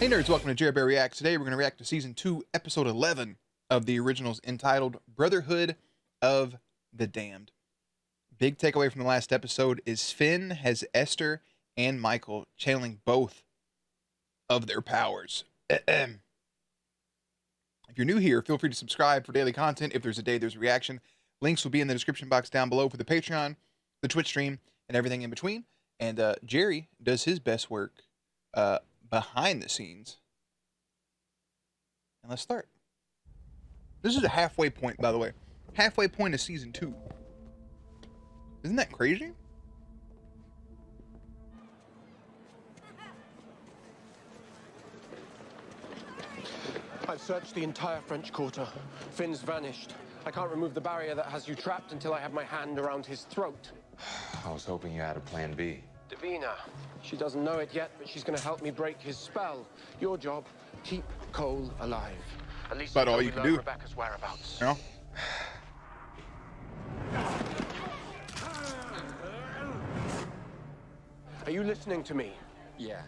Hey nerds, welcome to Jared Bear Reacts. Today we're going to react to Season 2, Episode 11 of the originals entitled Brotherhood of the Damned. Big takeaway from the last episode is Finn has Esther and Michael channeling both of their powers. If you're new here, feel free to subscribe for daily content. If there's a day, there's a reaction. Links will be in the description box down below for the Patreon, the Twitch stream, and everything in between. And Jerry does his best work behind the scenes. And let's start. This is a halfway point, by the way. Halfway point of Season 2. Isn't that crazy? I've searched the entire French Quarter. Finn's vanished. I can't remove the barrier that has you trapped until I have my hand around his throat. I was hoping you had a plan B. Davina. She doesn't know it yet, but she's going to help me break his spell. Your job, keep Cole alive. At least about all you can do. Rebecca's whereabouts. You know? Are you listening to me? Yeah,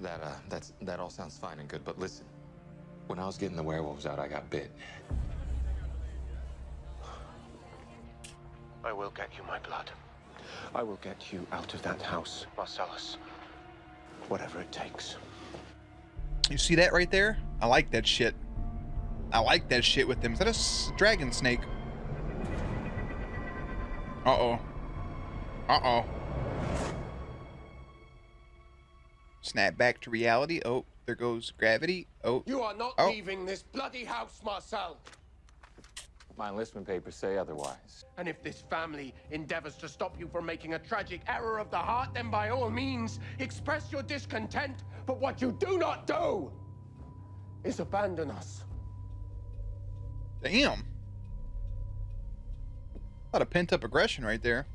that all sounds fine and good, but listen. When I was getting the werewolves out, I got bit. I will get you my blood. I will get you out of that house, Marcellus. Whatever it takes. You see that right there? I like that shit. I like that shit with them. Is that a dragon snake? Uh-oh. Uh-oh. Snap back to reality. Oh, there goes gravity. Oh. You are not leaving this bloody house, Marcel. My enlistment papers say otherwise. And if this family endeavors to stop you from making a tragic error of the heart, then by all means, express your discontent. But what you do not do is abandon us. Damn. A lot of pent-up aggression right there.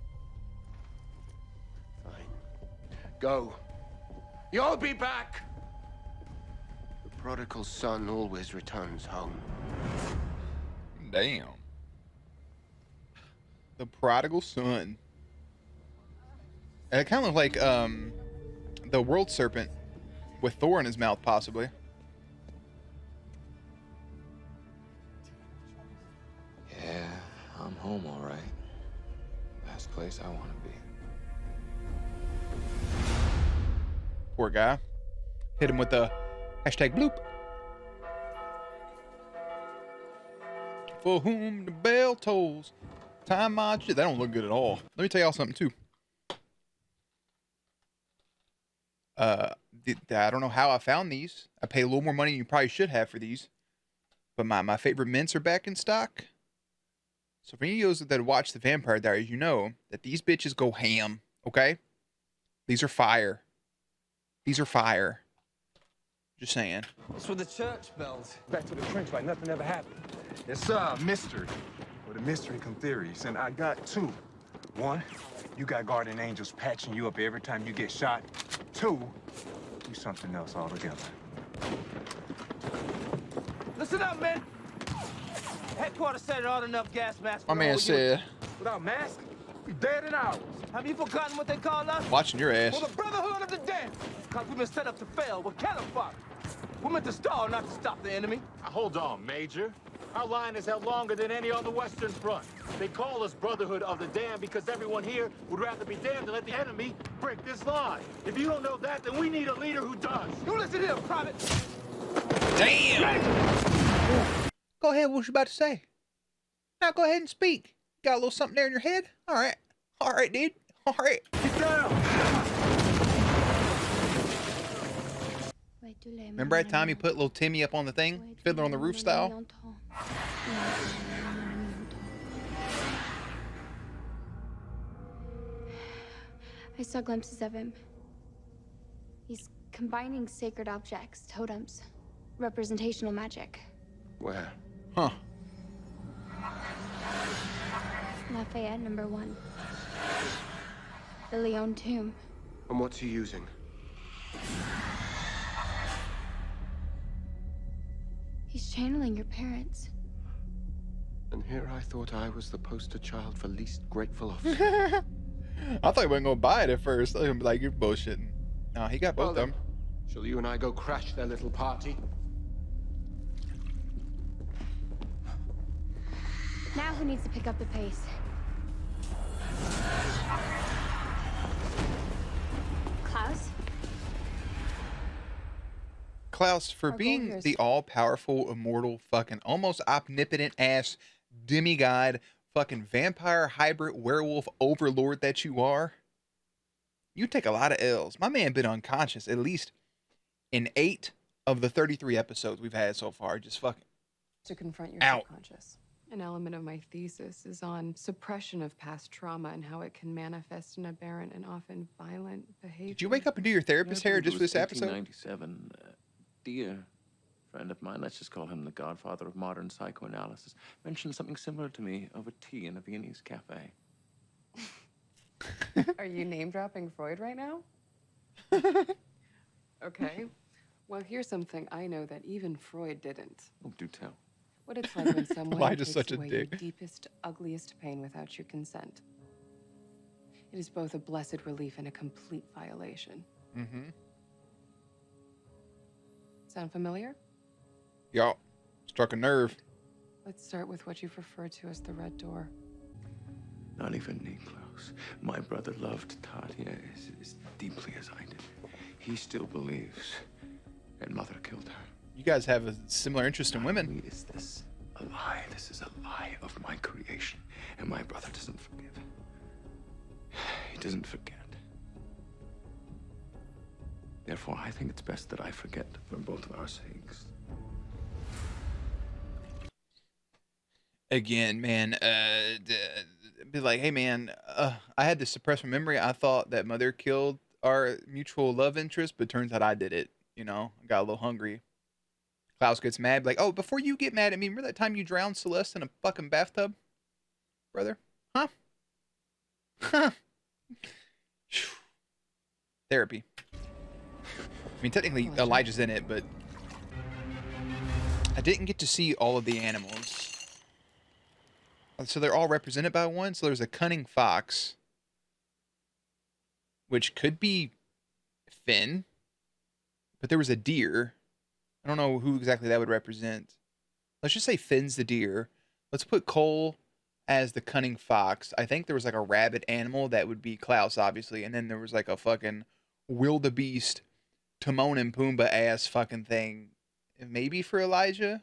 Fine. Go. You'll be back. The prodigal son always returns home. Damn. The prodigal son. And it kind of looked like the world serpent with Thor in his mouth, possibly. Yeah, I'm home all right. Best place I want to be. Poor guy. Hit him with the hashtag bloop. For whom the bell tolls. Time my shit. That don't look good at all. Let me tell y'all something too. I don't know how I found these. I pay a little more money than you probably should have for these. But my favorite mints are back in stock. So for you that watch the Vampire Diaries, you know that these bitches go ham. Okay? These are fire. These are fire. Just saying. It's for the church bells. Back to the trench like nothing ever happened. It's a mystery. Or the mystery come theories, and I got two. One, you got guardian angels patching you up every time you get shot. Two, do something else altogether. Listen up, man. Headquarters said there aren't enough gas masks. My man said, Without mask, we dead in hours. Have you forgotten what they call us? watching your ass. For the Brotherhood of the Damned. Because we've been set up to fail. We're cannon fodder. We're meant to stall, not to stop the enemy. Hold on, Major. Our line is held longer than any on the Western Front. They call us Brotherhood of the Damned because everyone here would rather be damned than let the enemy break this line. If you don't know that, then we need a leader who does. You listen here, Private. Damn! Go ahead, what you about to say? Now go ahead and speak. Got a little something there in your head? Alright. Alright, dude. Alright. Get down! Remember that time you put little Timmy up on the thing? Fiddler on the roof style? I saw glimpses of him. He's combining sacred objects, totems, representational magic. Where? Huh. Lafayette, number 1. The Leon tomb. And what's he using? He's channeling your parents. And here I thought I was the poster child for least grateful officer. I thought he wasn't gonna buy it at first. I was gonna be like, you're bullshitting. No, he got both of them. Shall you and I go crash their little party? Now who needs to pick up the pace? Klaus? Klaus, for Our goal being here is- the all-powerful, immortal, fucking almost omnipotent ass demigod, fucking vampire hybrid werewolf overlord that you are, you take a lot of L's. My man been unconscious at least in 8 of the 33 episodes we've had so far. Just fucking To confront your out. subconscious. An element of my thesis is on suppression of past trauma and how it can manifest in aberrant and often violent behavior. Did you wake up and do your therapist hair just for this episode? 1897. Dear friend of mine, let's just call him the godfather of modern psychoanalysis, mentioned something similar to me over tea in a Viennese cafe. Are you name dropping Freud right now? Okay. Well, here's something I know that even Freud didn't. Oh, do tell. What it's like when someone Elijah's takes such a away your dick. deepest, ugliest pain without your consent. It is both a blessed relief and a complete violation. Mm-hmm. Sound familiar? Y'all struck a nerve. Let's start with what you've referred to as the Red Door. Not even Nikolaus. My brother loved Tatia as deeply as I did. He still believes that Mother killed her. You guys have a similar interest in women. Is this a lie? This is a lie of my creation, and my brother doesn't forgive. He doesn't forget. Therefore, I think it's best that I forget for both of our sakes. Again, man, be like, hey, man, I had to suppress my memory. I thought that Mother killed our mutual love interest, but turns out I did it. You know, I got a little hungry. Klaus gets mad, like, oh, before you get mad at me, remember that time you drowned Celeste in a fucking bathtub? Brother? Huh? Huh? Therapy. I mean, technically, Elijah's in it, but I didn't get to see all of the animals. So they're all represented by one. So there's a cunning fox, which could be Finn, but there was a deer. I don't know who exactly that would represent. Let's just say Finn's the deer. Let's put Cole as the cunning fox. I think there was like a rabid animal that would be Klaus, obviously. And then there was like a fucking wildebeest, Timon and Pumbaa ass fucking thing. Maybe for Elijah?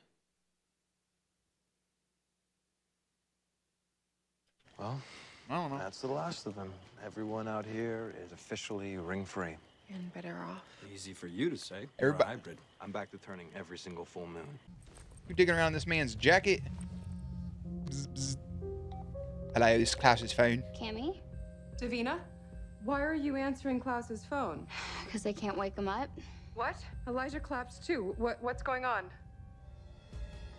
Well, I don't know. that's the last of them. Everyone out here is officially ring-free. And better off. Easy for you to say. Everybody- You're a hybrid. I'm back to turning every single full moon. You're digging around this man's jacket. Bzz, bzz. Hello, this is Klaus's phone. Cammy? Davina, why are you answering Klaus's phone? Because I can't wake him up. What? Elijah collapsed too. What's going on?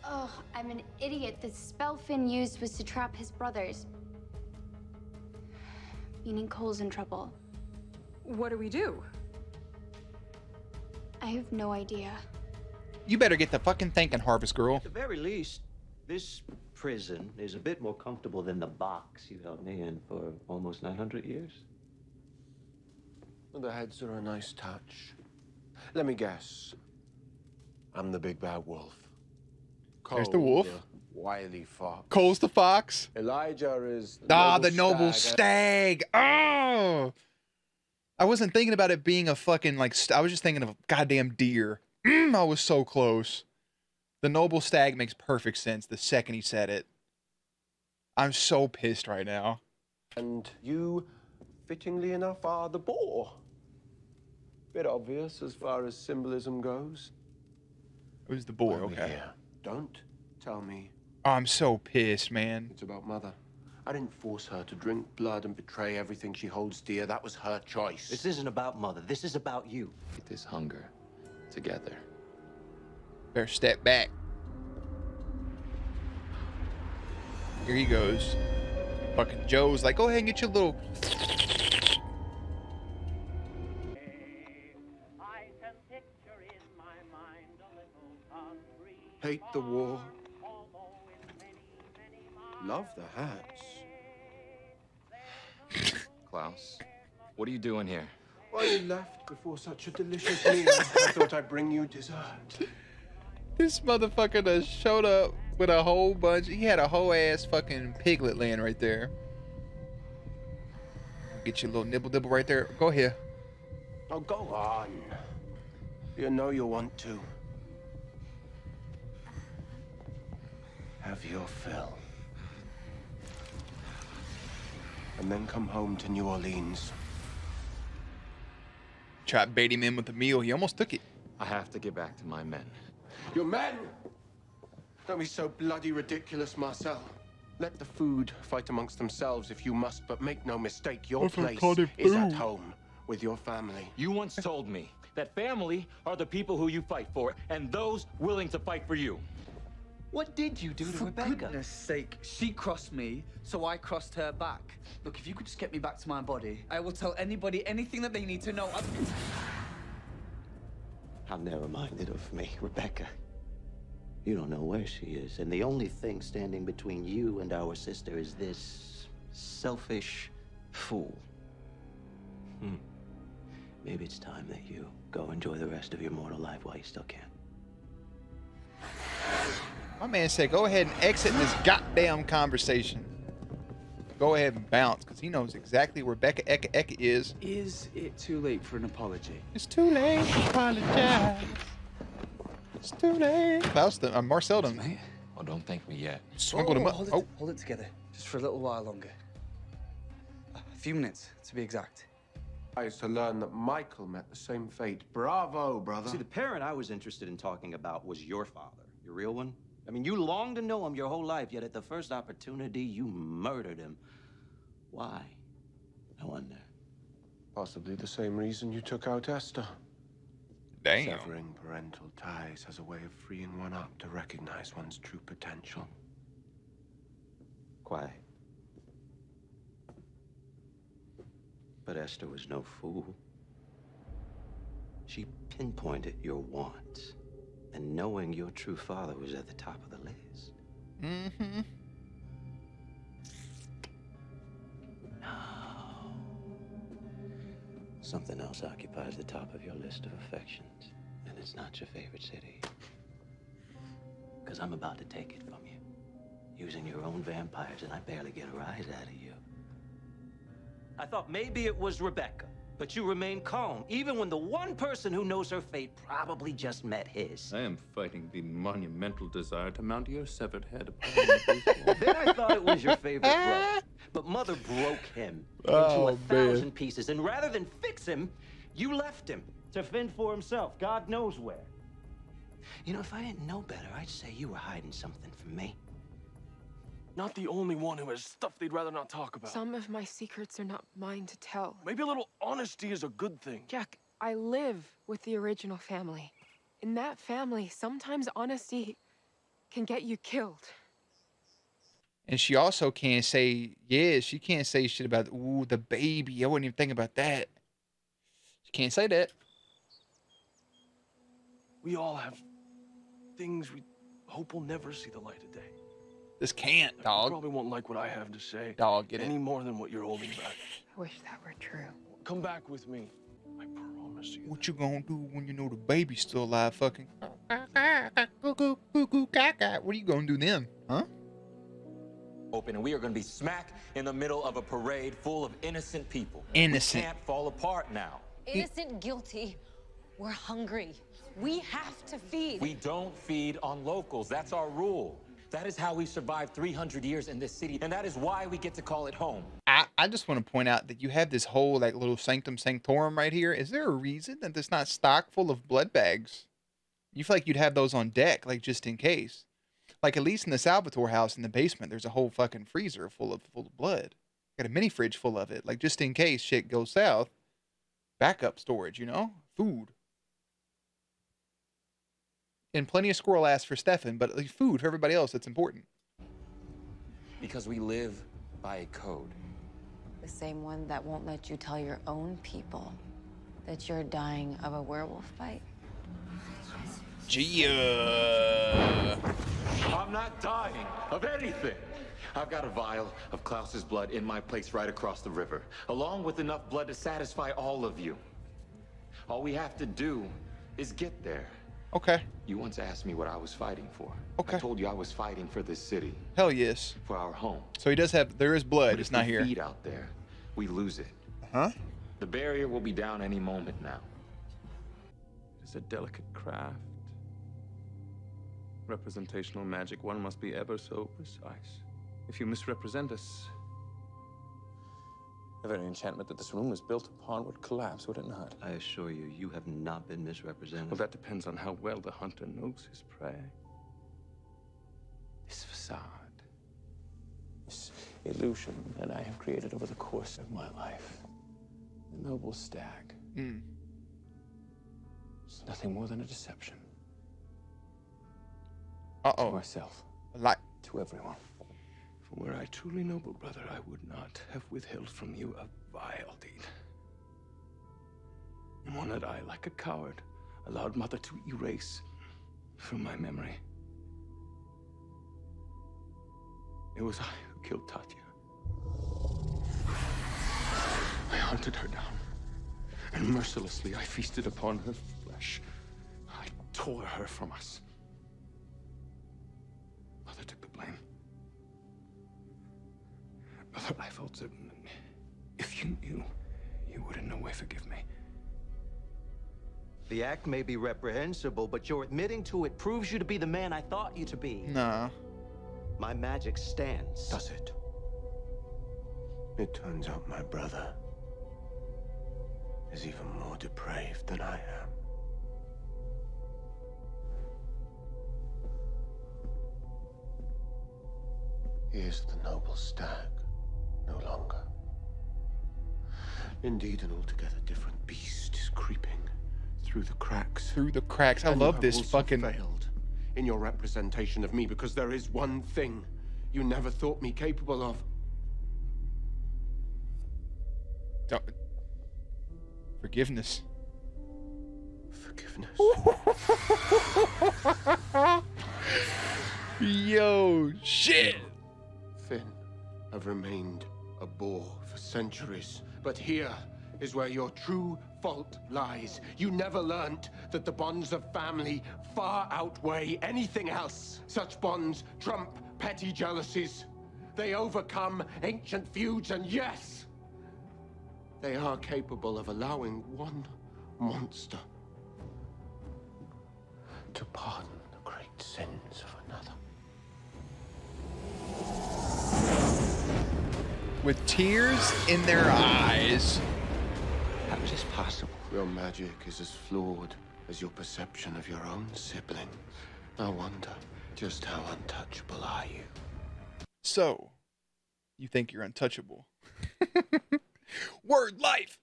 Oh, I'm an idiot. The spell Finn used was to trap his brothers. Meaning Cole's in trouble. What do we do? I have no idea. You better get the fucking thinking, Harvest Girl. At the very least, this prison is a bit more comfortable than the box you held me in for almost 900 years. The heads are a nice touch. Let me guess. I'm the big bad wolf. There's the wolf. The wily fox. Cole's the fox. Elijah is The noble stag. Oh! I wasn't thinking about it being a fucking, like, I was just thinking of a goddamn deer. I was so close. The noble stag makes perfect sense the second he said it. I'm so pissed right now. And you, fittingly enough, are the boar. Bit obvious as far as symbolism goes. It was the boy, Why are we okay. here? Don't tell me Oh, I'm so pissed, man. it's about Mother. I didn't force her to drink blood and betray everything she holds dear. That was her choice. This isn't about Mother. This is about you. Eat this hunger together. Better step back. Here he goes. Fucking Joe's like, go ahead and get your little... Hate the war. Love the hats. Klaus, what are you doing here? Why you left before such a delicious meal? I thought I'd bring you dessert. This motherfucker done showed up with a whole bunch. He had a whole ass fucking piglet laying right there. Get your little nibble dibble right there. Go ahead. Oh, go on. You know you want to. Have your fill. And then come home to New Orleans. Tried to bait him in with the meal. He almost took it. I have to get back to my men. Your men! Don't be so bloody ridiculous, Marcel. Let the food fight amongst themselves if you must, but make no mistake, your place is at home with your family. You once told me that family are the people who you fight for, and those willing to fight for you. What did you do to Rebecca? For goodness sake, she crossed me, so I crossed her back. Look, if you could just get me back to my body, I will tell anybody anything that they need to know. How narrow-minded of me, Rebecca. You don't know where she is, and the only thing standing between you and our sister is this selfish fool. Maybe it's time that you go enjoy the rest of your mortal life while you still can. My man said, go ahead and exit this goddamn conversation. Go ahead and bounce, because he knows exactly where Becca Eka is. Is it too late for an apology? It's too late to apologize. It's too late. Marcel done. Mate. Oh, don't thank me yet. Swingled him up. Hold it together, just for a little while longer. A few minutes, to be exact. I used to learn that Michael met the same fate. Bravo, brother. See, the parent I was interested in talking about was your father. Your real one? I mean, you longed to know him your whole life, yet at the first opportunity, you murdered him. Why? I wonder. Possibly the same reason you took out Esther. Damn. Severing parental ties has a way of freeing one up to recognize one's true potential. Quiet. But Esther was no fool. She pinpointed your wants, and knowing your true father was at the top of the list. Mm-hmm. Now, something else occupies the top of your list of affections, and it's not your favorite city. Because I'm about to take it from you, using your own vampires, and I barely get a rise out of you. I thought maybe it was Rebecca, but you remain calm, even when the one person who knows her fate probably just met his. I am fighting the monumental desire to mount your severed head upon my baseball. Then I thought it was your favorite brother, but Mother broke him into 1,000 pieces, and rather than fix him, you left him to fend for himself, God knows where. You know, if I didn't know better, I'd say you were hiding something from me. Not the only one who has stuff they'd rather not talk about. Some of my secrets are not mine to tell. Maybe a little honesty is a good thing. Jack, I live with the original family. In that family, sometimes honesty can get you killed. And she also can't say, she can't say shit about, ooh, the baby. I wouldn't even think about that. She can't say that. We all have things we hope will never see the light of day. This can't, dog. You probably won't like what I have to say. Dog, get any it. more than what you're holding back. I wish that were true. Come back with me. I promise you. What you gonna do when you know the baby's still alive, fucking? What are you gonna do then, huh? Open, and we are going to be smack in the middle of a parade full of innocent people. Innocent. We can't fall apart now. Innocent, guilty. We're hungry. We have to feed. We don't feed on locals. That's our rule. That is how we survived 300 years in this city, and that is why we get to call it home. I just want to point out that you have this whole like little sanctum sanctorum right here. Is there a reason that it's not stocked full of blood bags? You feel like you'd have those on deck, like just in case. Like at least in the Salvatore house in the basement, there's a whole fucking freezer full of blood. Got a mini fridge full of it, like just in case shit goes south. Backup storage, you know, food. And plenty of squirrel ass for Stefan, but like food for everybody else that's important. Because we live by a code. The same one that won't let you tell your own people that you're dying of a werewolf bite. Gia. I'm not dying of anything. I've got a vial of Klaus's blood in my place right across the river, along with enough blood to satisfy all of you. All we have to do is get there. Okay. You once asked me what I was fighting for. Okay. I told you I was fighting for this city. Hell yes. For our home. So he does have, there is blood, But it's if not we here. feed out there, we lose it. Huh? The barrier will be down any moment now. It's a delicate craft. Representational magic, one must be ever so precise. If you misrepresent us, the very enchantment that this room was built upon would collapse, would it not? I assure you, you have not been misrepresented. Well, that depends on how well the hunter knows his prey. This facade, this illusion that I have created over the course of my life, the noble stag, it's nothing more than a deception. Uh-oh. To myself. Like. To everyone. For were I truly noble, brother, I would not have withheld from you a vile deed. And one that I, like a coward, allowed Mother to erase from my memory. It was I who killed Tatya. I hunted her down, and mercilessly I feasted upon her flesh. I tore her from us. Mother took the blame. Brother, I felt certain that if you knew, you would in no way forgive me. The act may be reprehensible, but your admitting to it proves you to be the man I thought you to be. Nah. My magic stands. Does it? It turns out my brother is even more depraved than I am. He is the noble stag, no longer. Indeed, an altogether different beast is creeping through the cracks. Through the cracks. I And love you this have also fucking. failed in your representation of me, because there is one thing you never thought me capable of. Don't... Forgiveness. Forgiveness. Yo, shit. Finn, I've remained a boor for centuries, but here is where your true fault lies. You never learnt that the bonds of family far outweigh anything else. Such bonds trump petty jealousies. They overcome ancient feuds, and yes, they are capable of allowing one monster to pardon the great sins of another. With tears in their eyes. How is this possible? Your magic is as flawed as your perception of your own sibling. I wonder, just how untouchable are you? So, you think you're untouchable? Word life.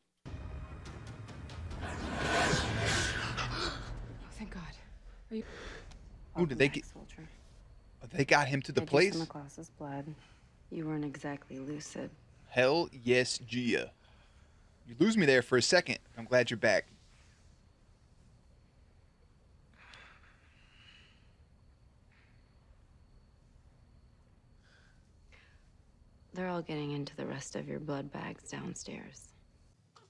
Oh, thank God. Are you? Ooh, did they get? Soldier. They got him to the I just place. came across his blood. You weren't exactly lucid. Hell yes, Gia. You lose me there for a second. I'm glad you're back. They're all getting into the rest of your blood bags downstairs.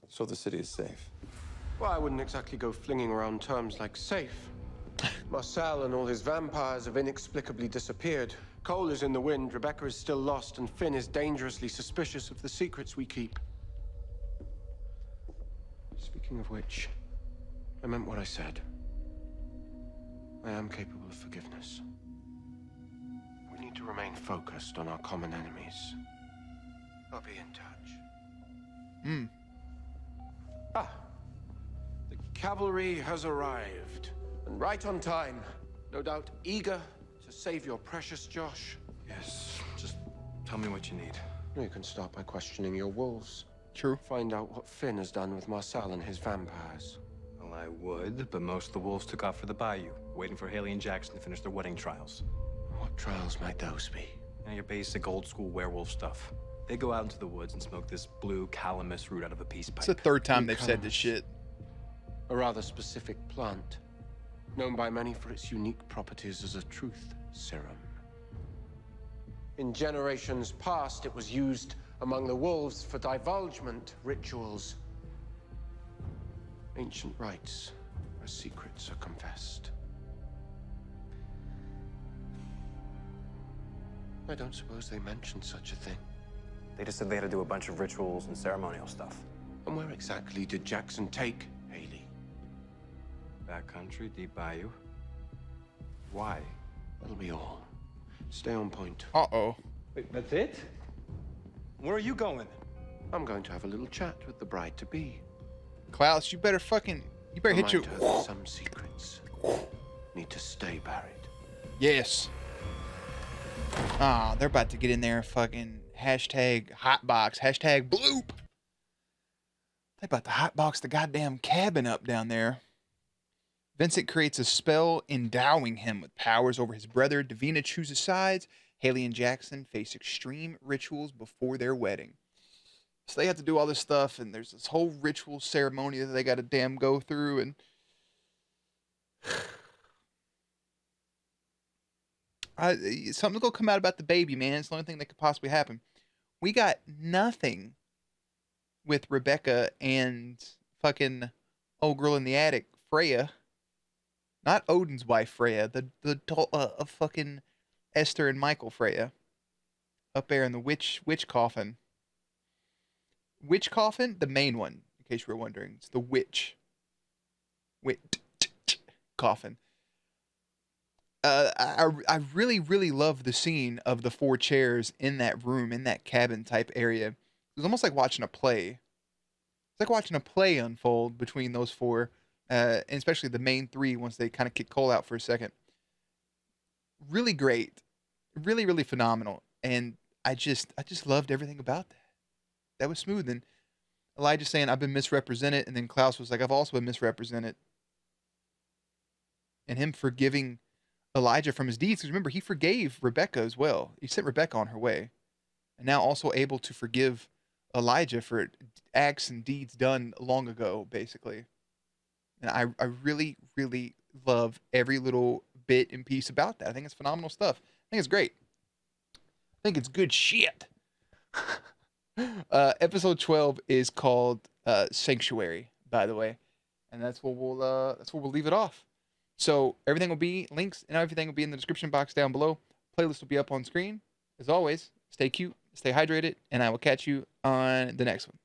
So the city is safe. Well, I wouldn't exactly go flinging around terms like safe. Marcel and all his vampires have inexplicably disappeared. Cole is in the wind, Rebecca is still lost, and Finn is dangerously suspicious of the secrets we keep. Speaking of which, I meant what I said. I am capable of forgiveness. We need to remain focused on our common enemies. I'll be in touch. Ah, the cavalry has arrived, and right on time. No doubt eager to save your precious Josh. Yes, just tell me what you need. You can start by questioning your wolves. True. Find out what Finn has done with Marcel and his vampires. Well, I would, but most of the wolves took off for the bayou, waiting for Haley and Jackson to finish their wedding trials. What trials might those be? Your basic old-school werewolf stuff. They go out into the woods and smoke this blue calamus root out of a peace pipe. It's the third time they've said this shit. A rather specific plant, known by many for its unique properties as a truth serum. In generations past, it was used among the wolves for divulgement rituals. Ancient rites where secrets are confessed. I don't suppose they mentioned such a thing. They just said they had to do a bunch of rituals and ceremonial stuff. And where exactly did Jackson take Haley? Backcountry, deep bayou. Why? That'll be all. Stay on point. Uh-oh. Wait, that's it? Where are you going? I'm going to have a little chat with the bride-to-be. Klaus, you better hit you. Some secrets need to stay buried. Yes. Ah, they're about to get in there and fucking hashtag hotbox, hashtag bloop. They're about to hotbox the goddamn cabin up down there. Vincent creates a spell endowing him with powers over his brother. Davina chooses sides. Haley and Jackson face extreme rituals before their wedding. So they have to do all this stuff, and there's this whole ritual ceremony that they got to damn go through, and something's gonna come out about the baby, man. It's the only thing that could possibly happen. We got nothing with Rebecca and fucking old girl in the attic, Freya. Not Odin's wife, Freya. The fucking Esther and Michael Freya. Up there in the witch coffin. Witch coffin? The main one, in case you were wondering. It's the witch coffin. I really, really love the scene of the 4 chairs in that room, in that cabin type area. It was almost like watching a play. It's like watching a play unfold between those 4, and especially the main 3 once they kind of kick Cole out for a second. Really great. Really, really phenomenal. And I just loved everything about that. That was smooth. And Elijah saying, I've been misrepresented. And then Klaus was like, I've also been misrepresented. And him forgiving Elijah from his deeds. Because remember, he forgave Rebecca as well. He sent Rebecca on her way. And now also able to forgive Elijah for acts and deeds done long ago, basically. And I really, really love every little bit and piece about that. I think it's phenomenal stuff. I think it's great. I think it's good shit. Episode 12 is called Sanctuary, by the way. And that's where we'll leave it off. So everything will be links and everything will be in the description box down below. Playlist will be up on screen. As always, stay cute, stay hydrated, and I will catch you on the next one.